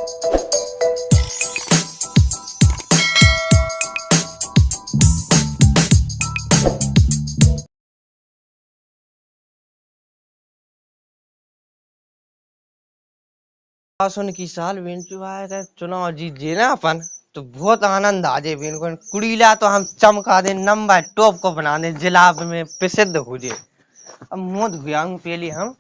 सुन की साल चुनाव जीत जे ना अपन तो बहुत आनंद आ जाए को कुड़ीला तो हम चमका दे नंबर टॉप को बना दे जिला में प्रसिद्ध हो जाए। अब मुंह धुआऊं पहले हम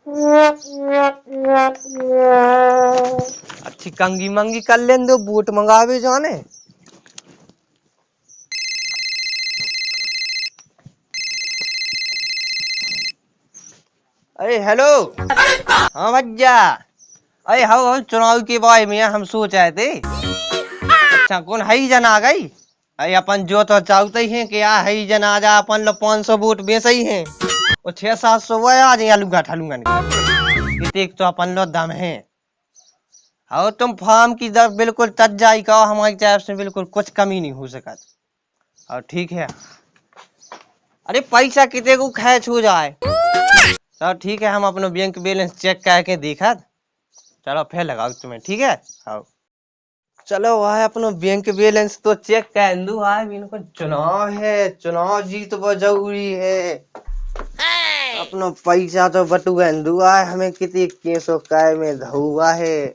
अच्छी कंगी मंगी कर लें दो बूट मंगावे जाने। अरे हेलो हाँ भैया। अरे हाँ चुनाव के बारे में हम सोच रहे थे। अच्छा कौन हई जन आ गई। अरे अपन जो तो चाहते ही हैं कि आ हई जन आ जा अपन लो 500 वोट बेच ही हैं और 600-700 वो आ जाए आलूगा ठालूंगा नहीं तो अपन लो दम है। हाँ तुम फार्म की दर बिल्कुल तज जाई का हमारी तरफ से बिल्कुल कुछ कमी नहीं हो सका। और ठीक है अरे पैसा कितने को खर्च हो जाए सब ठीक है हम अपना बैंक बैलेंस चेक करके देखा चलो फिर लगाओ तुम्हें ठीक है। हाँ चलो वह अपनो बैंक बैलेंस तो चेक कर दू इनको चुनाव है चुनाव जीत बहुत जरूरी है। अपनो पैसा तो बटू दू हमें कितनी केसों काय में धुआ है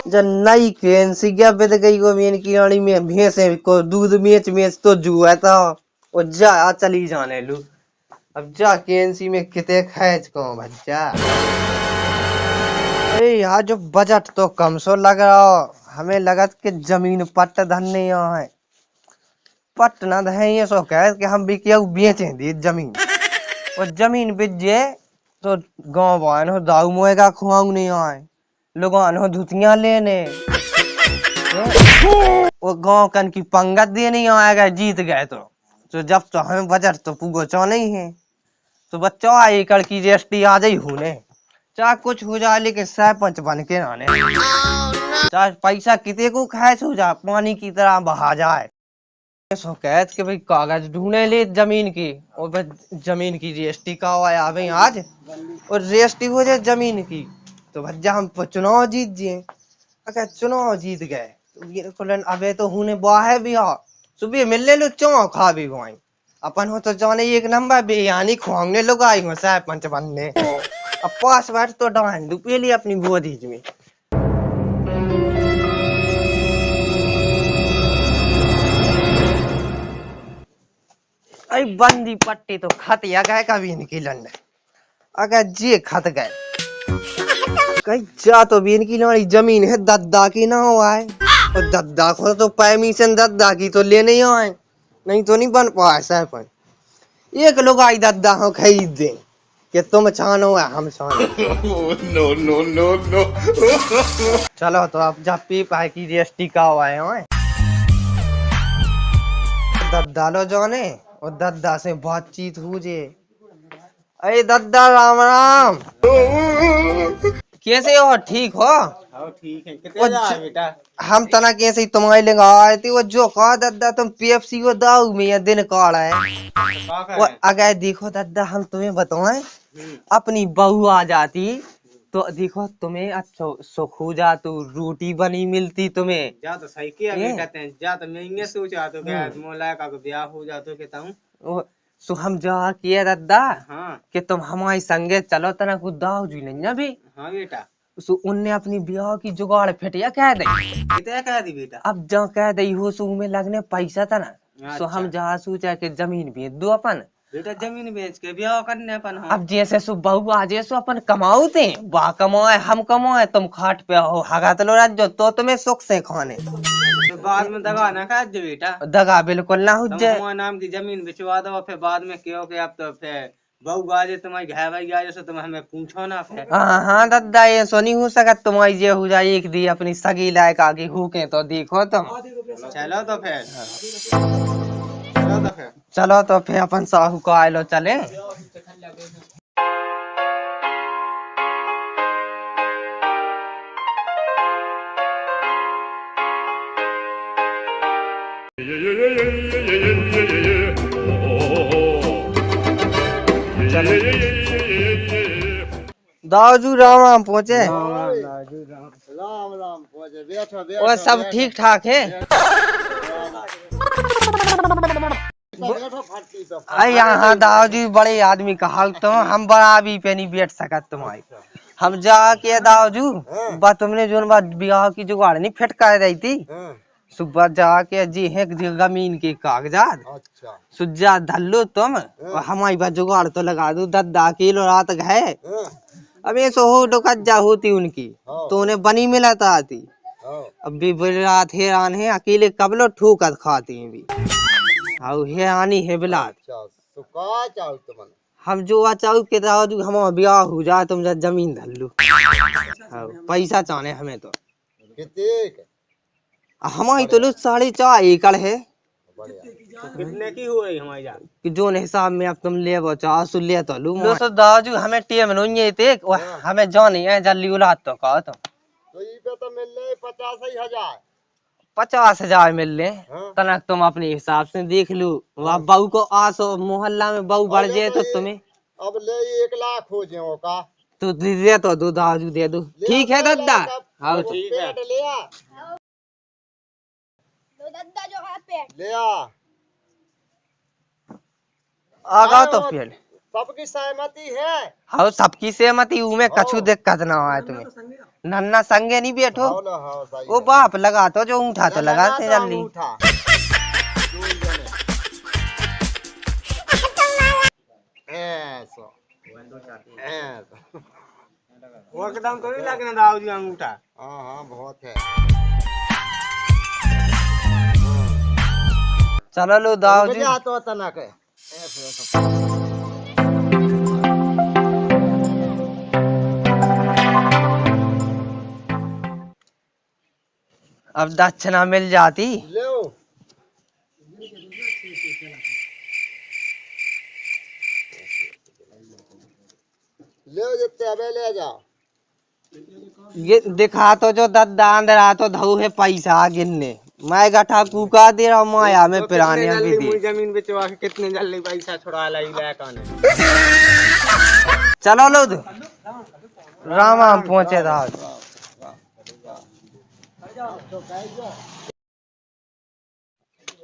जब नई करेंसी क्या बिद गई को मेन की रानी में भैंसे को दूध बेच तो जुआ था और जा चली जाने लू। अब जा करेंसी में कितने खर्च को बच्चा। अरे यार जो बजट तो कम सो लग रहा हमें लगा कि जमीन पट्ट धरने यहाँ है पट्ट ना धे ये सो कह कि हम भी क्या बेचे दी जमीन और जमीन बेचे तो गाँव वाले हो दाऊ मोए का खुआऊ नहीं आए लोग हो धुतियां लेने वो गाँव कन की पंगत दे नहीं आएगा जीत गए तो जब तो हमें बजट तो पूगो नहीं है तो बच्चों एकड़ की जीएसटी आ जाई होने चाहे कुछ हो जाए लेकिन सरपंच बन के आने चाहे पैसा कितने को खर्च हो जाए पानी की तरह बहा जाए। सो कहत कि भाई कागज ढूंढे ले जमीन की और जमीन की जीएसटी का आया भाई आज और जीएसटी हो जाए जमीन की तो भज्जा हम चुनाव जीत जिए। अगर चुनाव जीत गए तो अबे तो होने बाहे भी आ सुबह मिलने लो चौ खा भी गई अपन हो तो जाने एक नंबर बेयानी खुआने लोग आई हो सरपंच बनने। अब पासवर्ड तो डाल दू पहले अपनी गोदी में। अरे बंदी पट्टी तो खत या गए कभी निकलन अगर जे खत गए कहीं जा तो भी इनकी लड़ी जमीन है दद्दा की ना हो आए और दद्दा को तो परमिशन दद्दा की तो लेने आए नहीं तो नहीं बन पाए सरपंच। एक लोग आई दद्दा हो खरीद दे कि तुम छानो है हम छानो। नो नो नो नो चलो तो अब जब पी पाए की जीएसटी का आए हैं दद्दा लो जाने और दद्दा से बातचीत हो जे। अरे दद्दा राम राम कैसे हो ठीक हो। ठीक है कितने जा बेटा हम तना कैसे तुम्हारे लगा आए थे वो जो कहा दद्दा तुम पीएफसी को दाऊ में या दिन काढ़ा है वो अगर देखो दद्दा हम तुम्हें बताएं अपनी बहू आ जाती तो देखो तुम्हें अच्छा सुख हो जा तो रोटी बनी मिलती तुम्हें जा तो सही किया कहते हैं जा तो मैं ये सोचा तो क्या मोला का ब्याह हो जा तो कहता हूँ सो हम जा किया दद्दा हाँ कि तुम हमारे संगे चलो तना को दाऊ जी नहीं ना भी। हाँ बेटा सो उनने अपनी ब्याह की जुगाड़ फिटिया कह दी कितना कह दी बेटा अब जा कह दी हो सो में लगने पैसा था ना सो हम जा सोचा कि जमीन बेच दो अपन बेटा जमीन बेच के ब्याह करने अपन अब जैसे सो बहू आ जैसो अपन कमाऊ थे वाह कमाए हम कमाए तुम खाट पे हो हगा तलो राज्य तो तुम्हें सुख से खाने तो बाद में दगा ना खा जो बेटा दगा बिल्कुल ना हो जाए तुम्हारे नाम की जमीन बिचवा दो फिर बाद में क्यों के अब तो फिर बहू गाजे तुम्हारी घर भाई गाजे से तुम हमें पूछो ना फिर। हाँ हाँ दद्दा ये सो नहीं हो सका तुम्हारी ये हो जाए एक दी अपनी सगी लायक आगे हो के तो देखो तुम चलो तो फिर चलो तो फिर अपन साहू को आए लो चले। दाऊजू राम राम पहुँचे और सब ठीक ठाक है। अरे यहाँ दाऊजी बड़े आदमी कहा तो हम बड़ा भी पे नहीं बैठ सकत तुम्हारी। हम जाके दाऊजू बा तुमने जो बात ब्याह की जुगाड़ नहीं फटका रही थी, सुबह जाके जी है जमीन के कागजात सुजा धल्लो तुम और हमारी बात जुगाड़ तो लगा दो। दद्दा किलो रात है अब ये सो हो डोकज्जा होती उनकी तो उन्हें बनी मिलाता आती। अब भी बिलात हैरान है अकेले कबलो ठोकर खाती हैं भी हाउ है आनी है बिलात। हम जो चाहू के दाऊजू हम ब्याह हो जाए तुम जमीन धल्लू पैसा चाहे हमें तो हमारी तो 4.5 एकड़ है। कितने की हो रही हमारी जान कि जो हिसाब में अब तुम ले चाहो सो ले तो लू दाजू हमें टेम नहीं थे हमें जानी है जल्दी उलाद तो कहा तो ये पे तो मिल रहे 85,000 50,000 मिल रहे तनक तुम अपने हिसाब से देख लो। अब बहू को आसो मोहल्ला में बहू बढ़ जाए तो तुम्हें अब ले 1 लाख हो जाओ का तो दे तो दो दाजू दे दो। ठीक है दद्दा हाँ ठीक है ले आ दद्दा जो हाथ पे ले आ आगा तो फिर सबकी सहमति है। हाँ सबकी सहमति में कछु दिक्कत ना हो तुम्हें नन्ना संगे नहीं बैठो वो बाप लगा तो जो उठा तो लगाते जल्दी वो एकदम तो नहीं लगना दाऊजी अंगूठा। हाँ बहुत है। चलो लो दाऊजी तो तनक है अब दक्षिणा मिल जाती। ले जितने अबे ले जाओ। ये दिखा तो जो दद्दा अंदर आ तो धऊ है पैसा गिनने मैं गठा कुका दे रहा माया में पिराने भी दी जमीन बेचवा के कितने जल्दी पैसा छुड़ा लाई लाने। चलो लो रामा हम पहुंचे दाऊ।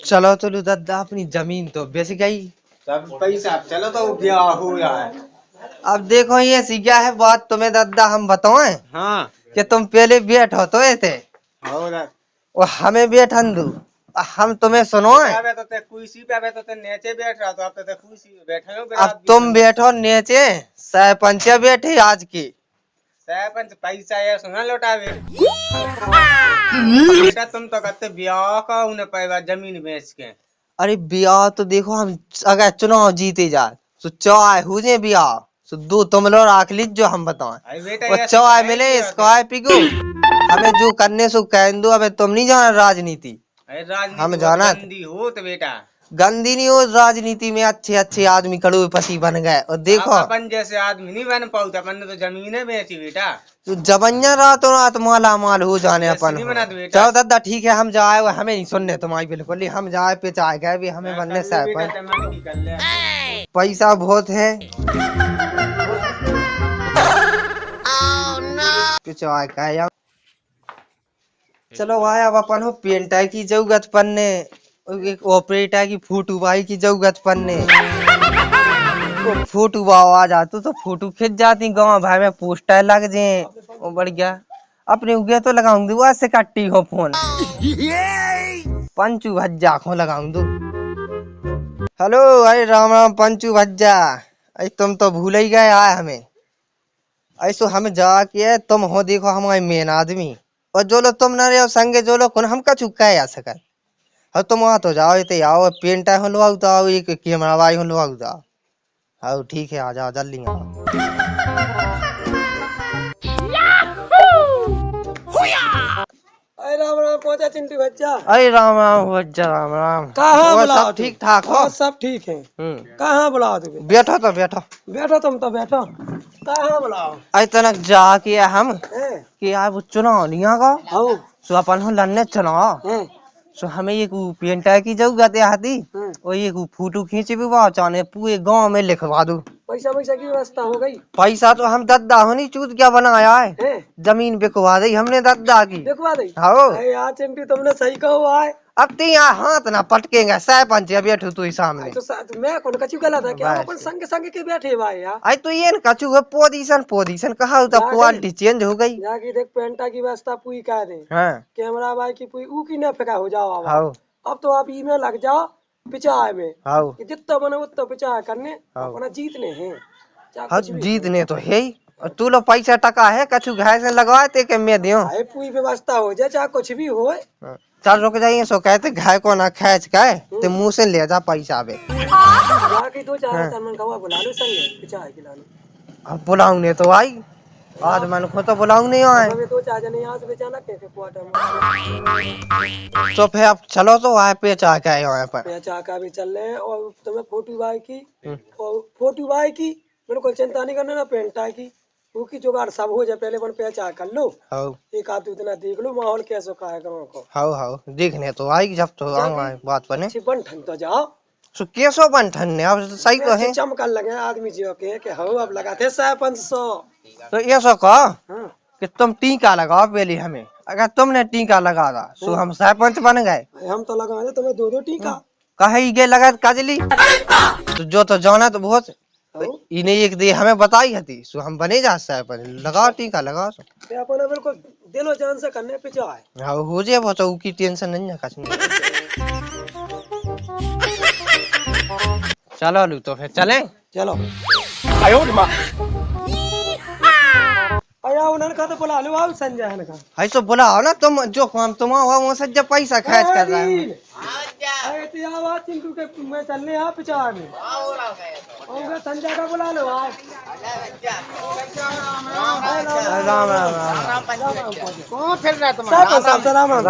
चलो तो लो दद्दा अपनी जमीन तो बेच गई सब पैसा चलो तो ब्याह हो रहा है। अब देखो ये सीखा है बात तुम्हें दद्दा हम बताएं हाँ कि तुम पहले बैठो तो थे और हमें बैठन दो हम तुम्हें सुनो तो ते कुर्सी पे तो ते नीचे बैठ रहा तो अब तो ते कुर्सी पे बैठे हो। अब तुम बैठो नीचे सरपंच बैठे आज की सरपंच पैसा ये सुना लौटावे बेटा तुम तो कहते ब्याह का उन्हें पैसा जमीन बेच के। अरे ब्याह तो देखो हम अगर चुनाव जीते जाए तो चाय हो जाए ब्याह तो 2 तुम लोग राख लीज जो हम बताएं और चाय मिले इसको आए पिगो हमें जो करने सो कह दो। अबे तुम नहीं जाना राजनीति हम जाना हो तो बेटा गंदी नहीं हो राजनीति में अच्छे अच्छे आदमी करोड़पति बन गए और देखो अपन जैसे आदमी नहीं बन पाऊ अपन ने तो जमीनें बेची बेटा तो जबनिया रातों रात माला माल हो जाने अपन चलो दादा ठीक है हम जाए हमें नहीं सुनने तुम्हारी बिल्कुल हम जाए पे चाहे गए भी हमें बनने सरपंच पैसा बहुत है चाहे क्या चलो भाई अब अपन हो पेंटर की जरूरत पन्ने एक ऑपरेटर की फोटो भाई की जरूरत पन्ने फोटो बाव आ जाते तो फोटो खिंच जाती गाँव भाई में पोस्टर लग जाए वो बढ़ गया अपने उगे तो लगाऊंगी वो ऐसे कट्टी हो फोन पंचू भज्जा खो लगाऊं दो। हेलो अरे राम राम पंचू भज्जा अरे तुम तो भूल ही गए आए हमें ऐसो हम जाके तुम हो देखो हमारे मेन आदमी और जो लोग तुम न रहे संगे जो लोग हम का चुका आ सकत और तुम वहां तो जाओ इतने आओ पेंटा हो लो तो आओ एक कैमरा वाई हो लो जाओ हाँ ठीक है आ जाओ जल्दी आओ। अरे राम राम पहुंचा चिंटू भज्जा। अरे राम राम भज्जा राम राम कहाँ बुलाओ सब ठीक ठाक हो सब ठीक है। कहाँ बुलाओ तुम्हें बैठो तो बैठो बैठो तुम तो बैठो कहाँ बुलाओ अरे तनक जाके हम कि आप चुनाव नहीं आगा सो अपन हो लड़ने चुनाव सो हमें एक पेंटर की जरूरत है आती और एक फोटो खींचे भी चाहे पूरे गांव में लिखवा दो पैसा वैसा की व्यवस्था हो गई पैसा तो हम दद्दा होनी चूत क्या बनाया है, है? जमीन बिकवा दी हमने दद्दा की। देखवा दे। हाँ अरे यार चिंटू तुमने सही कहा है। अब तो यहाँ हाथ ना पटकेंगे, सरपंच बैठू तू सामने। तो मैं कौन कछु गलत है क्या? बस। अपन संग संग के बैठे भाई यार। आई तो ये कछु है पोजीशन पोजीशन कहा तो जाके- क्वालिटी चेंज हो गई। जाके देख पेंटा की व्यवस्था पूरी कर दे, हाँ कैमरा भाई की पूरी ऊ की न फेंका हो जाओ अब। हाँ अब तो आप ई में लग जाओ पिचाए में हाँ कि जितना बने उतना पिचाए करने हाँ। अपना जीतने हैं। चाहे हाँ कुछ भी जीतने तो है ही। और तू लो पैसा टका है कछु घाय से लगवाए ते के मैं दियो। भाई पूरी व्यवस्था हो जाए चाहे कुछ भी हो। चल रुक जाइए सो कहते घाय को ना खेच के ते मुंह से ले जा पैसा बे। जाके दो चार हाँ। तन कवा बुला लो संग पिचाए खिलाने। अब बुलाऊंगे तो आई आज मन को तो बुलाऊं नहीं आए। हमें दो चार जने यहाँ से बेचाना के क्वार्टर में तो फिर अब चलो तो आए पे चाह के आए यहाँ पर। पेचा का भी चल रहे हैं। और तुम्हें फोटो भाई की और फोटो भाई की बिल्कुल चिंता नहीं करना ना पेंटा की वो की जुगाड़ सब हो जाए। पहले बन पेचा कर लो, हाँ एक आध इतना देख लो माहौल कैसा का है गाँव को। हाँ हाँ देखने तो आई जब तो आए बात बने। अच्छी बन ठन तो जाओ सो केसो बन ठन्ने अब सही तो है। चमकन लगे आदमी जो के हो अब लगाते 500। तो ये सो कहो हाँ कि तुम टीका लगाओ पहले हमें, अगर तुमने टीका लगा दा सो हम सरपंच बन गए। हम तो लगा दे तुम्हें दो टीका। कहे ये लगा काजली तो जो तो जाना तो बहुत हो? इन्हें एक दे हमें बताई हती सो हम बने जा सरपंच। लगाओ टीका लगाओ सो। ये अपना बिल्कुल दिलो जान से करने पे जाए। हाँ हो जाए वो तो की टेंशन नहीं है कुछ नहीं। चलो लू तो फिर चले। चलो अया उन्होंने कहा तो बुला लो आओ संजय ने कहा। ऐसो बुलाओ ना तुम जो काम तुम हो वो सब जब पैसा खर्च कर रहा है। अरे तो यहाँ बात चिंटू के मैं चलने यहाँ पिछाड़ में और संजय का बुला लो आओ। राम राम राम कौन फिर रहा तुम्हारा? सलाम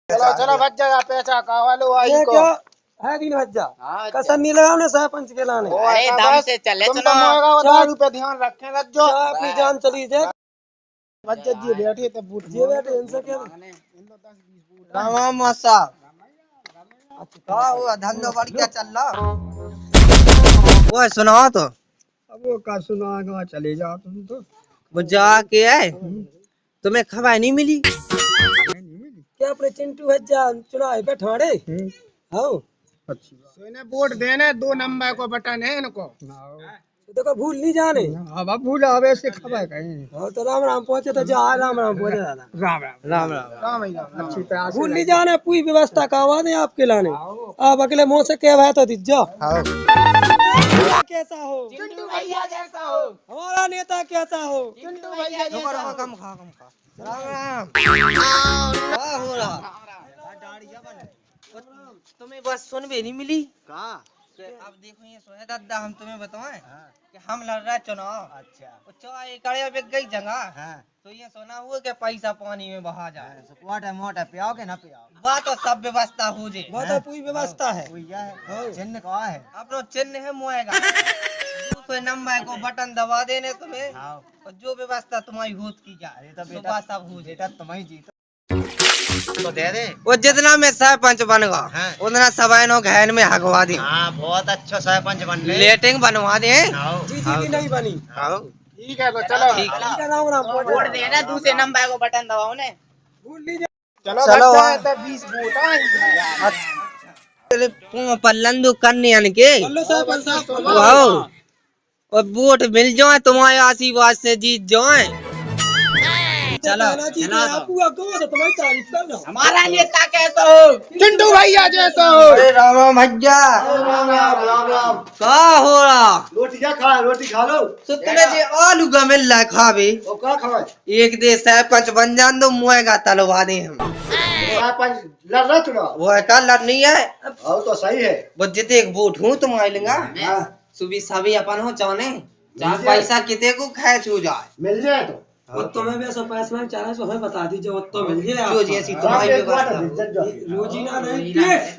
चलो चलो बच जाएगा पैसा का वालो आई ये को। क्या है दिन भज्जा कसर नहीं लगा ना सरपंच के लाने। अरे दम से चले तुम तो मोएगा वो दारू पे ध्यान रखे रज्जो। अपनी जान चली जाए। बच जी बैठे तो बूट ये बैठे इनसे क्या राम राम मासा का हुआ धंधो बढ़िया चल रहा। वो सुनाओ तो अब वो का सुनागा चले जाओ तुम तो। वो जाके आए तुम्हें खबर नहीं मिली। क्या अपने चिंटू भज्जा चुनाव पे ठाड़े हो सोने वोट देने 2 नंबर को बटन है इनको। देखो भूल नहीं जाने। अब भूल आवे से खबर कहीं। और तो राम राम पहुंचे तो जा राम राम पहुंचे दादा। राम राम राम राम राम अच्छी तरह से भूल नहीं जाने पूरी व्यवस्था करवा दे आपके लाने। आप अगले मुंह से क्या तो दीजिए। हाँ कैसा हो चिंटू भैया जैसा हो। हमारा नेता कैसा हो। चिंटू भैया रुको, जैसा रुको, हो। कम खा राम राम क्या हो रहा। तुम्हें बस सुन भी नहीं मिली का। अब देखो ये सोहे दादा हम तुम्हें बताएं कि हम लड़ रहे चुनाव। अच्छा चाय एकड़े बिक गई जगह। तो ये सुना हुआ कि पैसा पानी में बहा जाए। मोटा मोटा पियाओ के ना पियाओ बात तो सब व्यवस्था हो जाए। बहुत तो पूरी व्यवस्था है। चिन्ह कहा है अपनो चिन्ह है मोएगा। दूसरे नंबर को बटन दबा देने तुम्हें और जो व्यवस्था तुम्हारी होत की जाए तो बेटा सब हो जाए तुम्हारी जीत तो दे दे। वो जितना मैं सरपंच बनगा उतना सबैनो घैन में हगवा दी। बहुत अच्छा सरपंच बन गए। लेटिंग बनवा दे। जी की नहीं बनी। ठीक है तो चलो ठीक है राम राम वोट देना दूसरे नंबर को बटन दबाओ ने। भूल नहीं जाए। चलो चलो, बच्चा है तो 20 वोट आएंगे। पल्लंदू करने के बोलो सरपंच साहब वाओ और वोट मिल जाए तुम्हारे आशीर्वाद से जीत जाए। चलो तुम्हारी तारीफ कर रहा हूं। हमारा नेता कैसा हो। चिंटू भैया जैसा हो। अरे राम राम भैया राम राम राम राम। क्या हो रहा। रोटी क्या खा रोटी खा लो। तो तुम्हें जो आलू का मिल रहा है खावे वो क्या खाए? एक दे सरपंच बन जान दो मुएगा तलवा दे हम। सरपंच लड़ रहा चुनाव। वो है का लड़ नहीं है हाँ तो सही है। वो जिते एक वोट हूँ तुम आई लेंगा हाँ सुबह सभी अपन हो चाहने जहाँ पैसा किते को खैच हो जाए। मिल जाए तो और तुम्हें भी ऐसा पैसा चाहे तो हमें बता दीजिए वो तो मिल जाए जो जैसी तुम्हारी व्यवस्था। रोजीना नहीं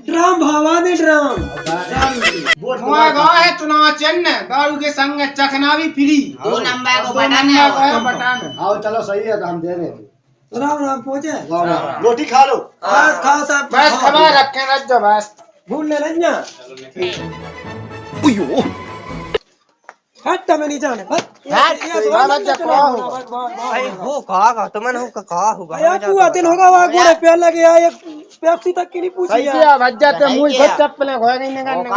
ड्राम भावा दे ड्राम। हमारा गाँव है चुनाव चिन्ह दारू के संग चखना भी फ्री। 2 नंबर को 2 बटन नंबर है। का बटन। हाँ चलो सही है तो हम दे रहे। राम राम पहुंचे। रोटी खा लो। बस खाओ साहब बस खबर रखे रज्जो बस। भूल ले लेंगे। हट में नहीं जाने बस अरे हो कहा तुमने हो कहा होगा यार पूरा दिन होगा वहाँ गोड़े पे लगे यार एक पेप्सी तक की नहीं पूछी यार भज्जा मुझे खुद चप्पल खोया नहीं निकलने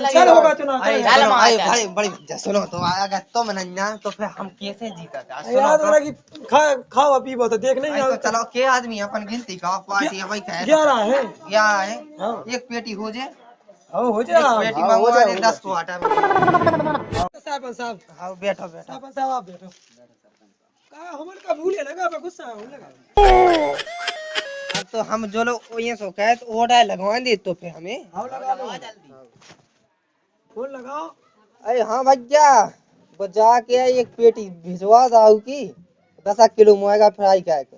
चल होगा चुनाव अरे चल। सुनो अरे भाई बड़ी सुनो तो अगर तुम नहीं ना तो फिर हम कैसे जीता था सुनो याद तो, वाला की खाओ पीबो तो देख नहीं अरे तो जाओ चलो के आदमी अपन गिनती का पार्टी है भाई कहे 11 है 11 है हाँ। एक पेटी हो जाए हो एक जा पेटी मंगवा दे 10 को आटा साहब साहब हाँ बैठो बैठो साहब आप बैठो का हमन का भूले लगा पे गुस्सा हो लगा अब तो हम जो लोग ये सो कहे तो ऑर्डर लगवा दे तो फिर हमें आओ लगा दो फोन लगाओ अरे हाँ भैया वो जाके एक पेटी भिजवा दाऊ की 10 किलो मुआगा फ्राई करके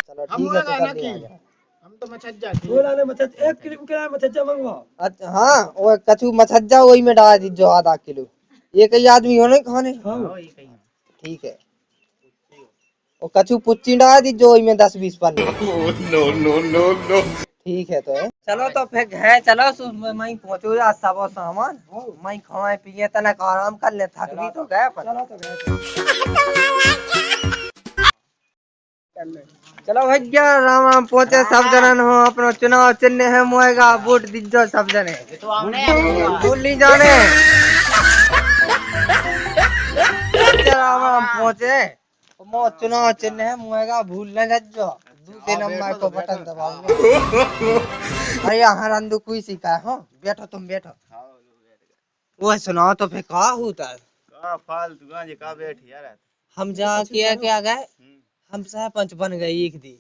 चलो ठीक है तो कर दिया हम तो मछज्जा बोला ने मतलब 1 किलो के मछज्जा मंगवाओ अच्छा हाँ वो कछु मछज्जा वही में डाल दीजिए आधा किलो एक ही आदमी हो ना खाने हाँ ठीक है और कछु पुच्ची डाल दीजिए वही में 10-20 पन्ने ठीक है तो चलो तो फिर है चलो मैं पहुंचो जा सब सामान मैं खाए पिए तनक आराम कर ले थक भी तो गए पर चलो तो गए चलो भैया राम राम पहुंचे सब जनन हो अपना चुनाव चिन्ह है मुएगा वोट दीजो सब जने भूल नहीं जाने राम राम पहुंचे मो चुनाव चिन्ह है मुएगा भूल न जाओ दूसरे नंबर को बटन दबाओ अरे यहाँ रंदू कोई सिखा हो बैठो तुम बैठो वो सुनाओ तो फिर कहा होता है फालतू गांजे का बैठ यार हम जाके क्या गए हम सरपंच बन गए एक दी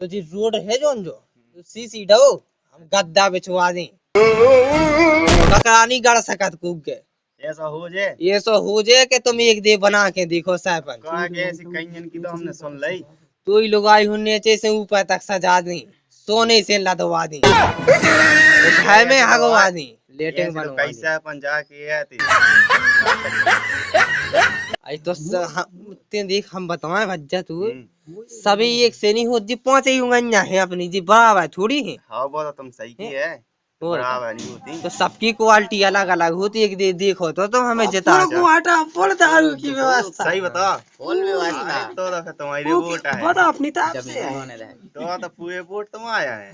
तो जी रोड है जो सीसी डो हम गद्दा बिछवा दी ककरानी गड़ सकत कूब के ऐसा हो जाए ये सो हो जाए कि तुम एक दे बना के देखो सरपंच कहा के ऐसी कहीं की तो हमने सुन ली तो ही लोग आई हूँ नीचे से ऊपर तक सजा दी सोने से लदवा दी घर में हगवा दी लेटे बनवा दी कैसे अपन जाके आती आई तो देख हम बताए भज्जा तू सभी एक से नहीं हो जी 5 ही उंगलियां है अपनी जी बराबर थोड़ी है हाँ वो तो तुम सही की है और बराबर नहीं होती तो सबकी क्वालिटी अलग अलग होती है एक देखो तो तुम हमें जिता को आटा बोल दारू की व्यवस्था सही बता बोल व्यवस्था तो फिर तुम्हारी वोट है बता अपनी तरफ से तो पूरे वोट तुम आया है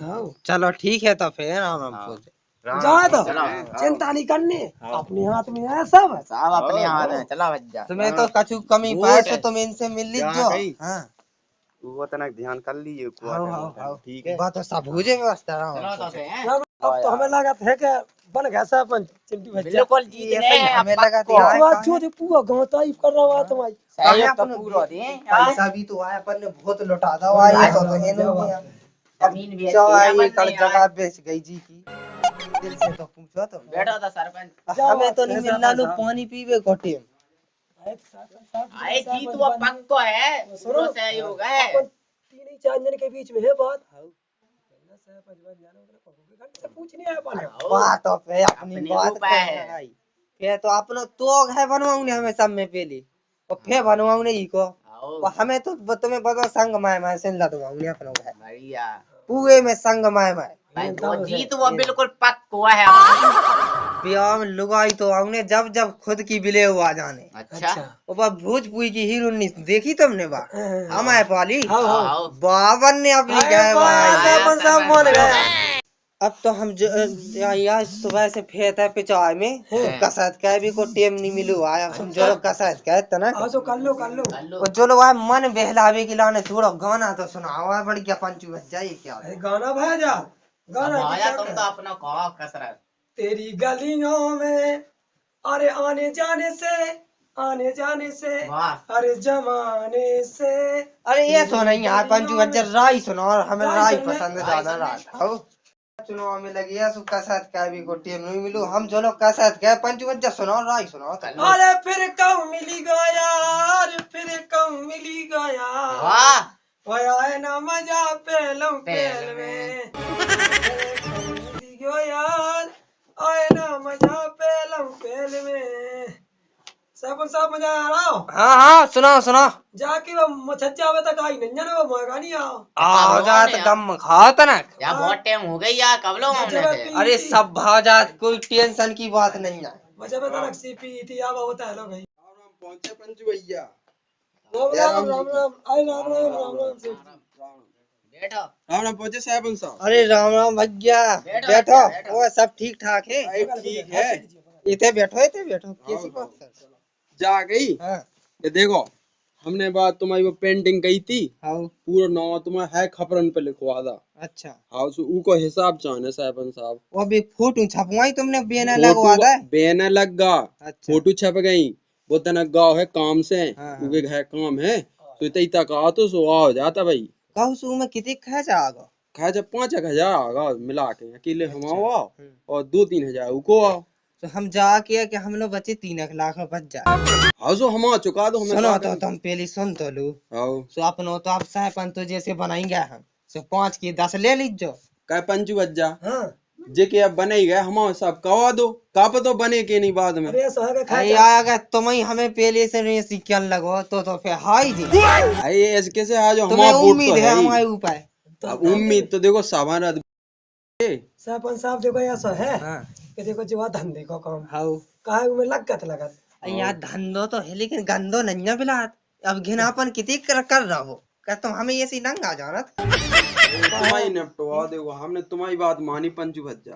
चलो ठीक है तो फिर राम राम पूछ जाए तो चिंता नहीं करनी अपने हाथ में है सब अपने हाथ में चला भज्जा तुम्हें तो कछु कमी पाए तो तुम इनसे मिल लीजिए हाँ वो तनक ध्यान कर लीजिए ठीक है बात तो सब हो जाए व्यवस्था राम अब तो हमें लगा था कि बन गया सरपंच चिंटू भज्जा बिल्कुल जीतने हैं हमें लगा था अच्छो थे पूरा गांव तारीफ कर रहा हुआ तुम्हारी पैसा भी तो आया पर ने बहुत लुटा था आया तो है नहीं अब कल जगह बेच गई जी की दिल से तो पूछो तो बैठो था सरपंच हमें तो नहीं मिलना लो पानी पीवे को टेम आए जी तो अब पक्को है सुनो सहयोग है 3-4 जन के बीच में है बात पूछनी है अपन बात तो पे अपनी अपनी बात उपाय है। है फिर तो अपनो तो है बनवाऊंगे हमें सब में पहले और फिर बनवाऊंगे ही को और हमें तो तुम्हें बता संग माय से लदवाऊंगे अपनो घर बढ़िया पूरे में संग माय भाई वो जीत वो बिल्कुल पक्को है ब्याह में लुगाई तो आऊंगे जब जब खुद की बिले हुआ जाने अच्छा और बा भोजपुरी की हीरोइनी देखी तुमने बा हमारे पाली आओ बावन ने अपनी गए अपन सब मान गए अब तो हम यार सुबह से फेत है पिचाई में तो कसरत का भी को टेम नहीं मिलू आया हम जो लोग कसरत का है ना तो कर लो और जो लोग आए मन बहलावे के लाने थोड़ा गाना तो सुनाओ है बढ़िया पंचू बज जाए क्या अरे गाना भाई जा गाना की आया क्या तुम कर? तो अपना कहो कसरत तेरी गलियों में अरे आने जाने से वाह अरे जमाने से अरे ये तो नहीं यार पंचू बज राई सुनो और हमें राई पसंद है ज्यादा राई चुनाव में लगी है सु कसरत का भी को टेम नहीं मिलू हम जो लोग कसरत के पंचू बज सुनो राई सुनो अरे फिर कम मिली गया फिर कम मिली गया वाह आए ना मजा पेलम पेल में मिली गयो यार आए ना मजा पेलम पेल में सब मजा आ रहा हो हाँ सुनाओ सुनाओ जाके वो मछच्चा आवे तक आई नहीं ना वो मगा नहीं आओ आ जात गम खाओ तनक यार बहुत टाइम हो गई यार कब लो हमने थे अरे सब भाजात कोई टेंशन की बात नहीं है मजा में तनक सी पी थी अब होता है लो भाई। पहुंचे पंचू भैया। राम राम राम राम आई राम राम राम राम सेठ जी। बैठो राम राम पहुंचे साहब साहब। अरे राम राम भैया बैठो, बैठो बैठो। वो सब ठीक ठाक है अरे ठीक है। इतने बैठो कैसी बात है जा गई। हाँ ये देखो हमने बात तुम्हारी वो पेंटिंग कही थी, हाँ पूरा नाम तुम्हारा है खबरन पे लिखवा दा। अच्छा हाँ सो ऊको हिसाब चाहने साहब साहब। वो भी फोटो छपवाई तुमने बैनर लगवा दा बैनर लग गा, अच्छा फोटो छप गई। वो तना गाँव है काम से, हाँ, उनके है काम है तो इतना तक आ तो सो आ जाता भाई। कहू सू में कितने खर्चा आगा खा जब 5,000 आगा मिला के अकेले हम आओ हम्म। और 2-3 हजार उको आओ। तो हम जाके कि हम लोग बचे 3 लाख में बच जाए। हाँ सो हम चुका दो हमें। सुनो तो तुम पहले सुन तो लो हाँ सो अपनो तो आप साहब तो जैसे बनाएंगे हम सो 5 की 10 ले लीजो। काय पंचू बज्जा हाँ जे के अब बने गए हम सब कवा दो का पतो बने के नहीं बाद में। अरे ऐसा है कि अरे खा अगर तुम ही हमें पहले से नहीं सिक्कन लगो तो फिर हाई जी अरे ऐसे कैसे आ जाओ तुम्हें हमारा वोट उम्मीद तो है है ही। हमारे ऊपर। अब उम्मीद तो देखो सामान्य सरपंच साहब देखो ऐसा है हाँ कि देखो जो धंधे को काम हाउ काहे में लगत लगत यार धंधो तो है लेकिन गंदो नहीं है बिलात। अब घिनापन कितनी कर रहा हो क्या तुम हमें ऐसी नंगा जानत। तुम्हारी निपटवा देखो हमने तुम्हारी बात मानी पंचू भज्जा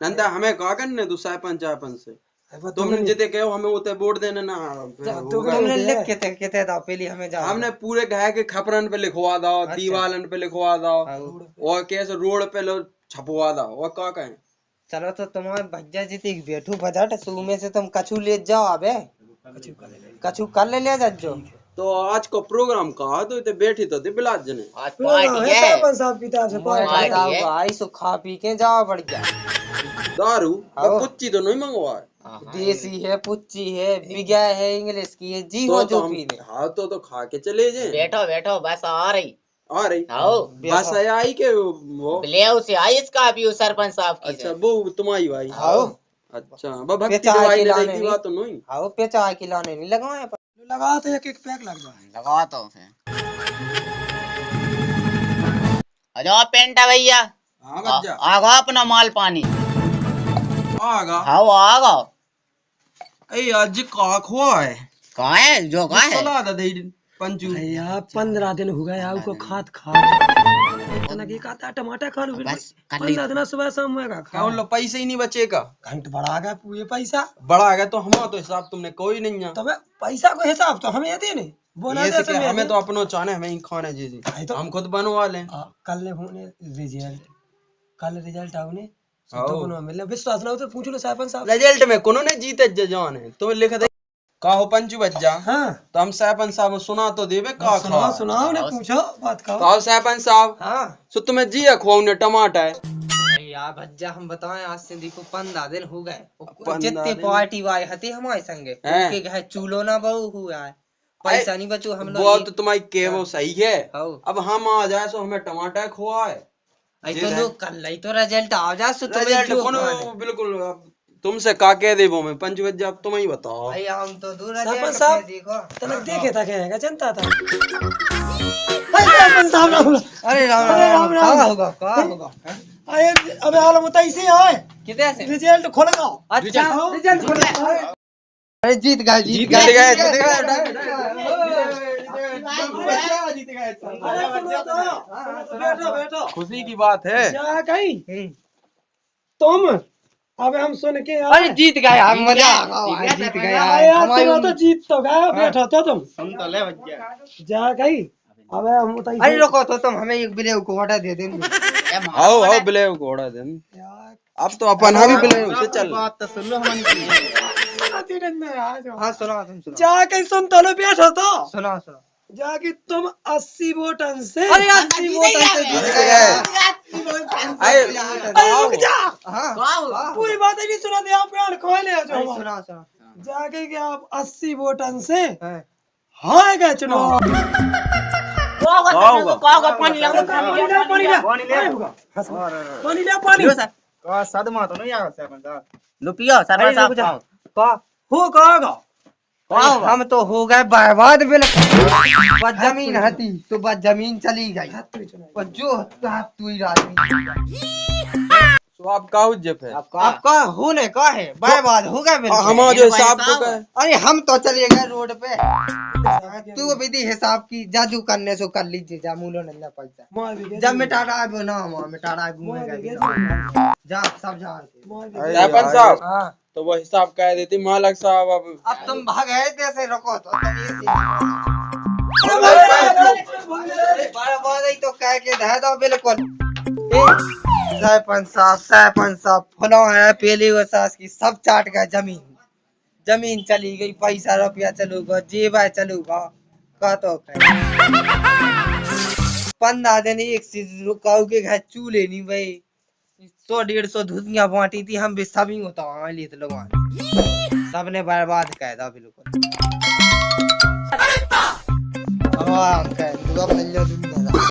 नंदा हमें कहा करने तू सरपंच से तुमने जिते कहो हमें उते वोट देने ना होगा। तुमने लिख के कहते था पहले हमें जाओ हमने पूरे कहा कि खपरन पे लिखवा दो, दीवालन पे लिखवा दो और कैसे रोड पे लो छपवा दो और क्या कहें। चलो तो तुम्हारे भज्जा जीती बैठू बजट सू में से तुम कछू ले जाओ अबे कछू कर ले जाओ। तो आज को प्रोग्राम कहा तो इतने बैठी तो थे बिलास जने आज पार्टी है सरपंच साहब की तरफ से पार्टी है। भाई सो खा पी के जाओ बढ़िया। दारू आओ। पुच्ची तो नहीं मंगवाए देसी है पुच्ची है बिगा है इंग्लिश की है जी हो तो जो हम पीने। हाँ तो खा के चले जाए। बैठो बैठो बस आ रही आ रही आओ बस आई के वो ले उसे आई इसका भी सरपंच साहब की अच्छा वो तुम्हारी भाई आओ अच्छा वो भक्ति पेचा दवाई ने खिलाने दी नहीं। बात तो नहीं। आओ पेचा खिलाने नहीं लगवाए लगा तो एक पैक लग जाए लगा तो फिर आ जाओ पेंटा भैया हाँ बच्चा आगा अपना माल पानी आगा आओ आगा ए आज का खोआ है कहाँ है जो कहाँ है सलाह दे पंचू भैया 15 दिन हो गए आपको खाद खा लगे का टमाटर खा लो बस कर ली 15 दिन सुबह शाम में का क्या उन लोग पैसे ही नहीं बचेगा। घंट बढ़ा गया पूरे पैसा बड़ा है तो हमारा तो हिसाब तुमने कोई नहीं है। तब पैसा को हिसाब तो हमें दे नहीं बोला ये जैसे से हमें तो अपनो चाहने हमें ही खाने जी तो- हम खुद बनवा लें। कल ने होने रिजल्ट आउने आओ। तो कोनो मिले विश्वास ना हो तो पूछ लो सरपंच साहब। रिजल्ट में कोनो ने जीते जान है तो लिख दे का हो पंचू बच्चा हाँ तो हम सरपंच साहब सुना तो देवे का सुनाओ खा सुनाओ ने पूछो बात कहो। तो सरपंच साहब हाँ सो तुम्हें जी खुआ ने टमाटर यार भज्जा हम बताएं आज से देखो 15 दिन हो गए 15 जितने दिन। पार्टी वाई हती हमारे संगे हैं? उनके घर चूलो ना बहु हुआ है पैसा नहीं बचो हम वो लोग तो तुम्हारी के वो सही है। आओ अब हम आ जाए सो हमें टमाटर खुआ है आई जी तो है। लोग कल ही तो रिजल्ट आ जा सो तुम्हें रिजल्ट जो कोनो खाने। बिल्कुल अब तुमसे का कह दे वो मैं पंच बज्जा अब तुम ही बताओ। भाई हम तो दूर सरपंच रिजल्ट साहब पे देखो तनक देखे था क्या जनता था भाई सरपंच साहब राम अरे राम अरे राम राम राम। का होगा आए अबे हाल मत ऐसे आए कितने से रिजल्ट खोल गाओ अच्छा रिजल्ट खोल अरे जीत गए जीत गए बैठो बैठो खुशी की बात है। क्या कही तुम अब हम सुन के अरे जीत गए हम मजा आ गया जीत गए यार तुम तो जीत तो गए बैठो तो तुम हम तो ले भज्जा जा कही अब हम तो अरे रुको तो तुम हमें एक बिले को ऑर्डर दे देंगे आओ आओ बिले घोड़ा दिन अब तो अपन हम बिले से चल बात तो सुन लो हमारी हाँ सुना तुम सुना जाके सुन तो लो बैठो तो सुना सुना जाके तुम 80 वोटन से अरे 80 वोट से जीत गए अरे रुक जा हाँ पूरी बात नहीं सुना दे आप प्राण खोए ले अरे जो सुना सुना जाके कि आप 80 वोटन से हाँ। हार गए चुनाव पानी ले सदमा तो नहीं आया सरपंच साहब लुपियो सरपंच साहब का हो कहागा हम तो हो गए बर्बाद बिल्कुल बस जमीन हती तो बस जमीन चली गई और जो तू ही राजनीति तो आप का उज्जैब है आपका होने का है बर्बाद हो गए बिल्कुल। हम जो हिसाब तो कहे अरे हम तो चले गए रोड पे। तू विधि हिसाब की जादू करने से कर लीजिए जा मूलो नंदा पैसा जब मिटारा आगो ना हम मिटारा घूमेगा जा सब जा सरपंच साहब तो वो हिसाब कह देती मालक साहब अब तुम भाग गए थे रोको तो बर्बाद ही तो कह के दे दो बिल्कुल। सरपंच साहब फुलो है पहले वो सास की सब चाट गया जमीन चली गई पैसा रुपया चलूगा जेबा चलूगा का तो 15 दिन एक चीज रुकाऊ के घर चूल्हे नहीं भाई 100-150 धुतियां बांटी थी हम भी सभी होता लिए तो लोग सबने बर्बाद कह था बिल्कुल। अब हम कह दुआ मिल जाओ दुनिया